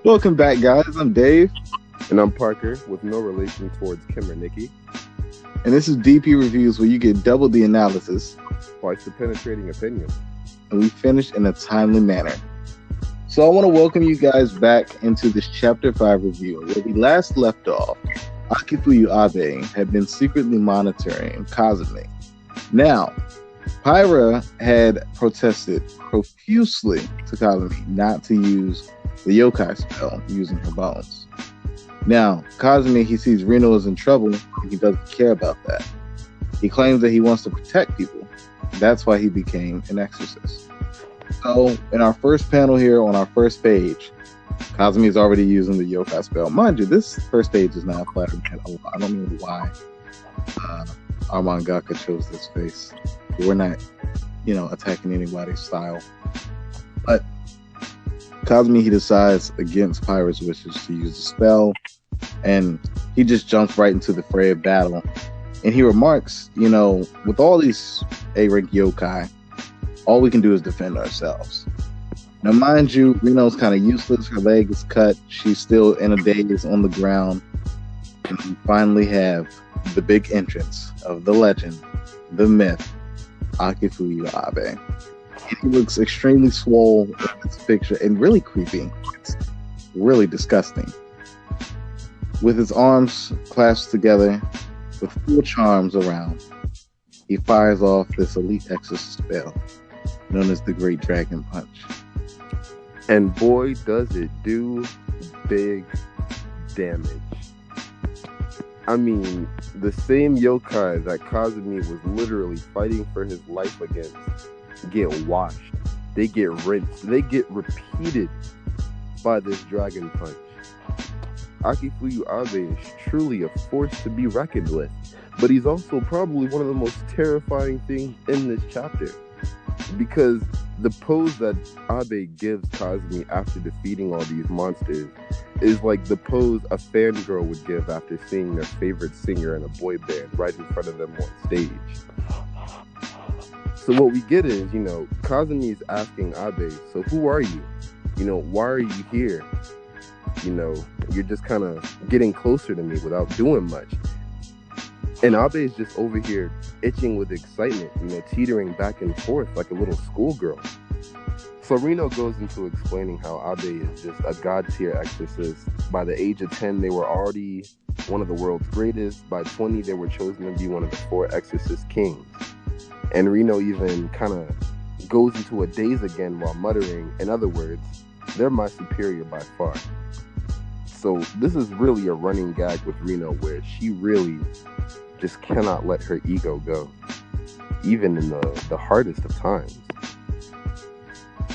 Welcome back, guys. I'm Dave, And I'm Parker, with no relation towards Kim or Nikki. and this is DP Reviews, where you get double the analysis, Twice the penetrating opinion. and we finish in a timely manner. So I want to welcome you guys back into this Chapter 5 review. Where we last left off, Akifuyu Abe had been secretly monitoring Kazumi. Now, Pyra had protested profusely to Kazumi not to use the yokai spell using her bones. Now, Kazumi, he sees Reno is in trouble, and he doesn't care about that. He claims that he wants to protect people. That's why he became an exorcist. So, in our first panel here on our first page, Kazumi is already using the yokai spell. Mind you, this first page is not flattering at all. I don't know why our mangaka chose this face. We're not, attacking anybody's style. But Kazumi, he decides against Pyra's wishes to use the spell, and he just jumps right into the fray of battle. And he remarks, with all these A-rank yokai, all we can do is defend ourselves. Now, mind you, Reno's kind of useless. Her leg is cut. She's still in a daze on the ground. And we finally have the big entrance of the legend, the myth, Akifuyu Abe. And he looks extremely swole in this picture and really creepy. It's really disgusting. With his arms clasped together, with full charms around, he fires off this elite exorcist spell known as the Great Dragon Punch. And boy, does it do big damage. I mean, the same yokai that Kazumi was literally fighting for his life against get washed. They get rinsed. They get repeated by this dragon punch. Akifuyu Abe is truly a force to be reckoned with, but he's also probably one of the most terrifying things in this chapter, because the pose that Abe gives Kazumi after defeating all these monsters is like the pose a fangirl would give after seeing their favorite singer in a boy band right in front of them on stage. So what we get is, Kazumi is asking Abe, so who are you? Why are you here? You're just kind of getting closer to me without doing much. And Abe is just over here itching with excitement, teetering back and forth like a little schoolgirl. So Reno goes into explaining how Abe is just a god-tier exorcist. By the age of 10, they were already one of the world's greatest. By 20, they were chosen to be one of the 4 exorcist kings. And Reno even kind of goes into a daze again while muttering, in other words, they're my superior by far. So this is really a running gag with Reno, where she really just cannot let her ego go, even in the hardest of times.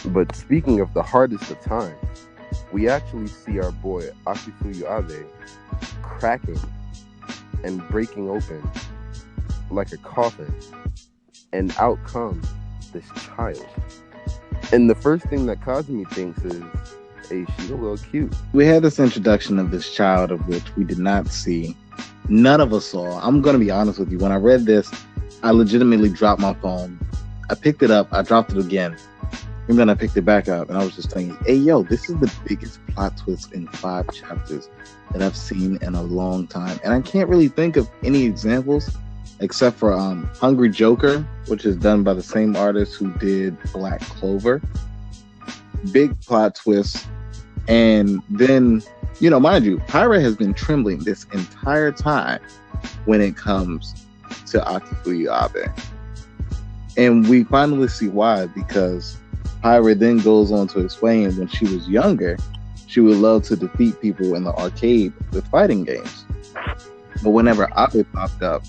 But speaking of the hardest of times, we actually see our boy Akifuyu Abe cracking and breaking open like a coffin, and out comes this child. And the first thing that Kazumi thinks is, hey, she's a little cute. We had this introduction of this child, of which we did not see. None of us saw. I'm going to be honest with you. When I read this, I legitimately dropped my phone. I picked it up. I dropped it again. And then I picked it back up. And I was just thinking, hey, yo, this is the biggest plot twist in 5 chapters that I've seen in a long time. And I can't really think of any examples except for Hungry Joker, which is done by the same artist who did Black Clover. Big plot twist. And then, mind you, Pyra has been trembling this entire time when it comes to Akifuyu Abe. And we finally see why, because Pyra then goes on to explain when she was younger, she would love to defeat people in the arcade with fighting games. But whenever Abe popped up,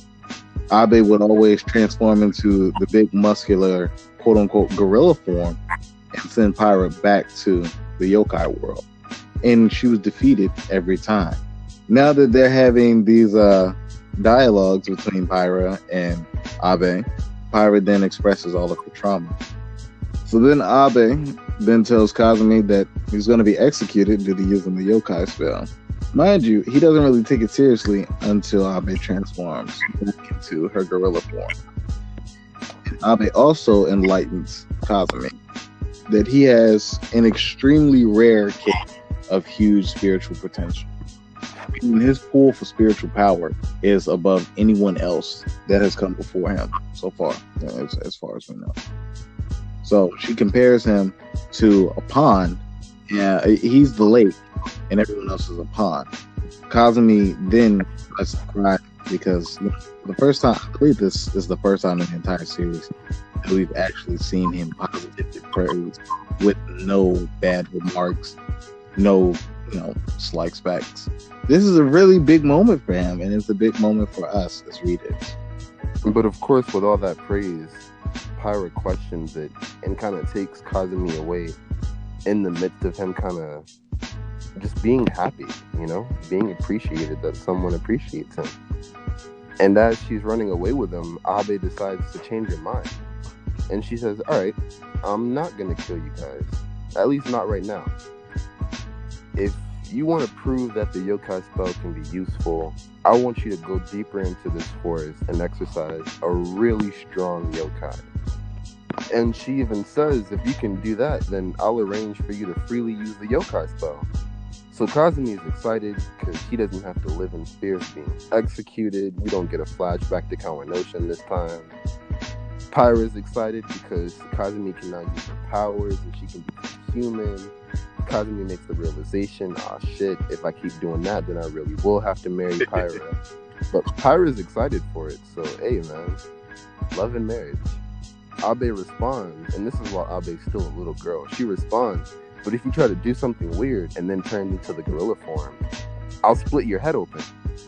Abe would always transform into the big muscular, quote-unquote, gorilla form and send Pyra back to the yokai world. And she was defeated every time. Now that they're having these dialogues between Pyra and Abe, Pyra then expresses all of her trauma. So then Abe then tells Kazumi that he's going to be executed due to using the yokai spell. Mind you, he doesn't really take it seriously until Abe transforms back into her gorilla form. And Abe also enlightens Kazumi that he has an extremely rare case of huge spiritual potential. And his pool for spiritual power is above anyone else that has come before him so far, as far as we know. So she compares him to a pond. Yeah, he's the lake, and everyone else is a pond. Kazumi then starts to cry because the first time, I believe this is the first time in the entire series that we've actually seen him positively praised with no bad remarks, no slight specs. This is a really big moment for him, and it's a big moment for us as readers. But of course, with all that praise, Pyra questions it and kind of takes Kazumi away in the midst of him kind of just being happy, being appreciated, that someone appreciates him. And as she's running away with him, Abe decides to change her mind. And she says, all right, I'm not going to kill you guys. At least not right now. If you want to prove that the yokai spell can be useful, I want you to go deeper into this forest and exercise a really strong yokai. And she even says, if you can do that, then I'll arrange for you to freely use the yokai spell. So Kazumi is excited because he doesn't have to live in fear of being executed. We don't get a flashback to Kawanoshin this time. Pyra is excited because Kazumi can now use her powers and she can become human. Kazumi makes the realization, shit, if I keep doing that, then I really will have to marry Pyra. But Pyra is excited for it, so hey man, love and marriage. Abe responds, and this is while Abe's still a little girl. She responds, but if you try to do something weird and then turn into the gorilla form, I'll split your head open.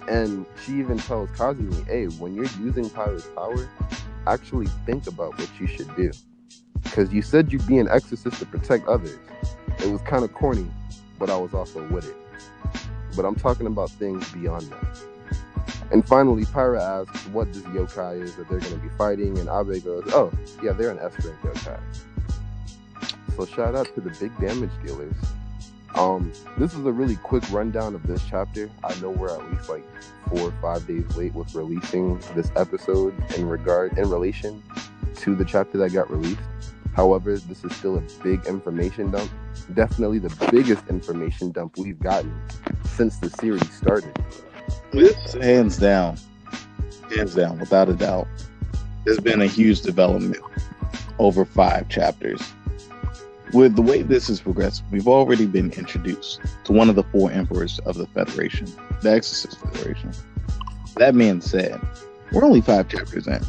And she even tells Kazumi, hey, when you're using Pyra's power, actually think about what you should do. Because you said you'd be an exorcist to protect others. It was kind of corny, but I was also with it. But I'm talking about things beyond that. And finally, Pyra asks what this yokai is that they're going to be fighting, and Abe goes, oh, yeah, they're an S-rank yokai. So shout out to the big damage dealers. This is a really quick rundown of this chapter. I know we're at least like 4 or 5 days late with releasing this episode in relation to the chapter that got released. However, this is still a big information dump. Definitely the biggest information dump we've gotten since the series started. This hands down, without a doubt, there's been a huge development over 5 chapters. With the way this has progressed, we've already been introduced to one of the 4 emperors of the Federation, the Exorcist Federation. That being said, we're only 5 chapters in,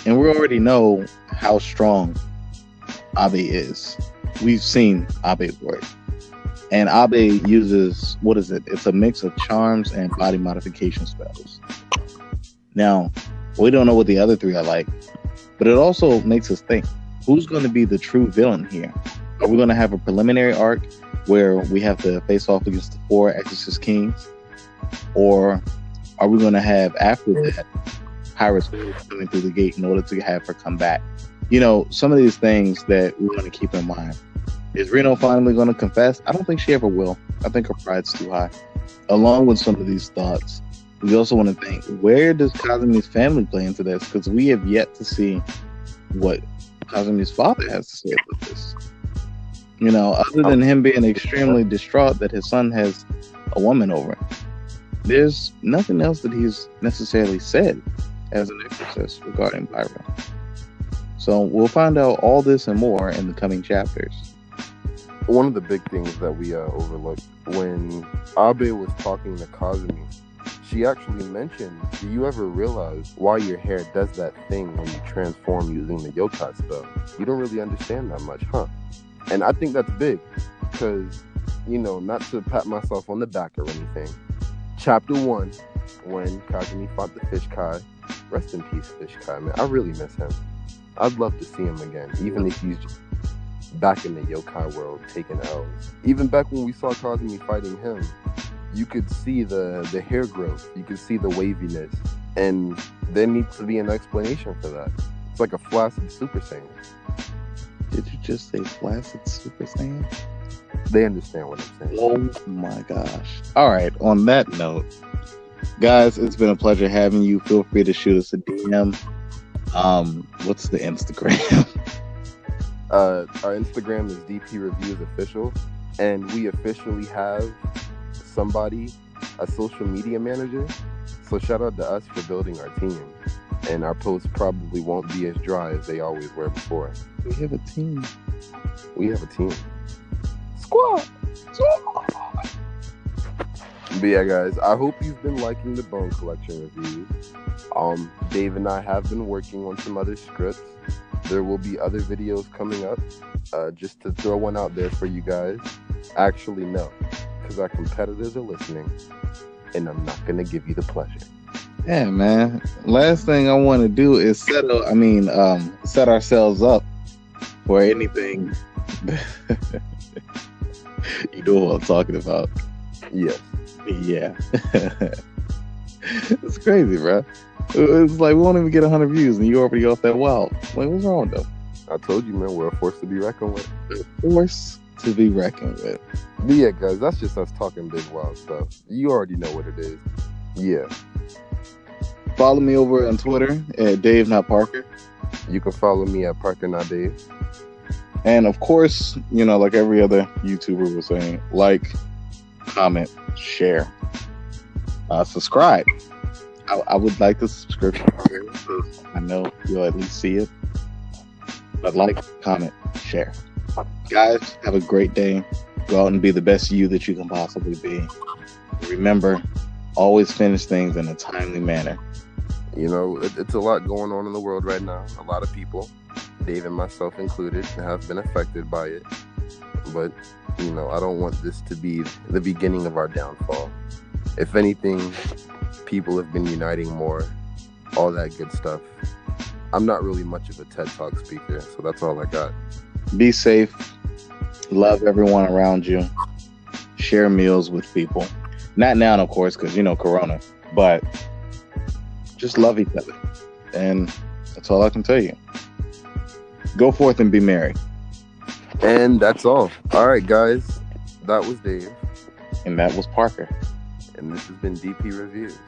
and we already know how strong Abe is. We've seen Abe's work. And Abe uses, what is it? It's a mix of charms and body modification spells. Now, we don't know what the other 3 are like, but it also makes us think, who's going to be the true villain here? Are we going to have a preliminary arc where we have to face off against the 4 Exorcist Kings? Or are we going to have, after that, Pyra's coming through the gate in order to have her come back? Some of these things that we want to keep in mind. Is Reno finally going to confess? I don't think she ever will. I think her pride's too high. Along with some of these thoughts, we also want to think, where does Kazumi's family play into this? Because we have yet to see what Kazumi's father has to say about this. Other than him being extremely distraught that his son has a woman over him, there's nothing else that he's necessarily said as an exorcist regarding Pyra. So we'll find out all this and more in the coming chapters. One of the big things that we overlooked when Abe was talking to Kazumi, she actually mentioned, do you ever realize why your hair does that thing when you transform using the yokai spell? You don't really understand that much, huh? And I think that's big because, not to pat myself on the back or anything, chapter 1, when Kazumi fought the Fish Kai, rest in peace, Fish Kai, man, I really miss him. I'd love to see him again, even if he's just back in the yokai world taking L's. Even back when we saw Kazumi fighting him, you could see the hair growth, you could see the waviness, and there needs to be an explanation for that. It's like a flaccid Super Saiyan. Did you just say flaccid Super Saiyan? They understand what I'm saying. Oh my gosh. All right, on that note, guys, it's been a pleasure having you. Feel free to shoot us a DM. What's the Instagram? Our Instagram is DP Reviews Official. and we officially have somebody, a social media manager. So shout out to us for building our team. And our posts probably won't be as dry as they always were before. We have a team. We have a team. Squad! But yeah, guys, I hope you've been liking the Bone Collection reviews. Dave and I have been working on some other scripts. There will be other videos coming up. Just to throw one out there for you guys. Actually, no, because our competitors are listening, and I'm not going to give you the pleasure. Yeah, man. Last thing I want to do is set ourselves up for anything. You know what I'm talking about. Yes. Yeah. It's crazy, bro. It's like we won't even get 100 views and you already off that wild. Like, what's wrong though? I told you, man, we're a force to be reckoned with. A force to be reckoned with. But yeah, guys, that's just us talking big wild stuff. You already know what it is. Yeah. Follow me over on Twitter at Dave Not Parker. You can follow me at Parker Not Dave. And of course, you know, like every other YouTuber was saying, like, comment, share, subscribe. I would like the subscription because I know you'll at least see it. But like, comment, share. Guys, have a great day. Go out and be the best you that you can possibly be. Remember, always finish things in a timely manner. You know, it's a lot going on in the world right now. A lot of people, Dave and myself included, have been affected by it. But, you know, I don't want this to be the beginning of our downfall. If anything, people have been uniting more, all that good stuff. I'm not really much of a TED Talk speaker, so that's all I got. Be safe. Love everyone around you. Share meals with people. Not now, of course, because, you know, Corona. But just love each other. And that's all I can tell you. Go forth and be merry. And that's all. All right, guys. That was Dave. And that was Parker. And this has been DP Reviews.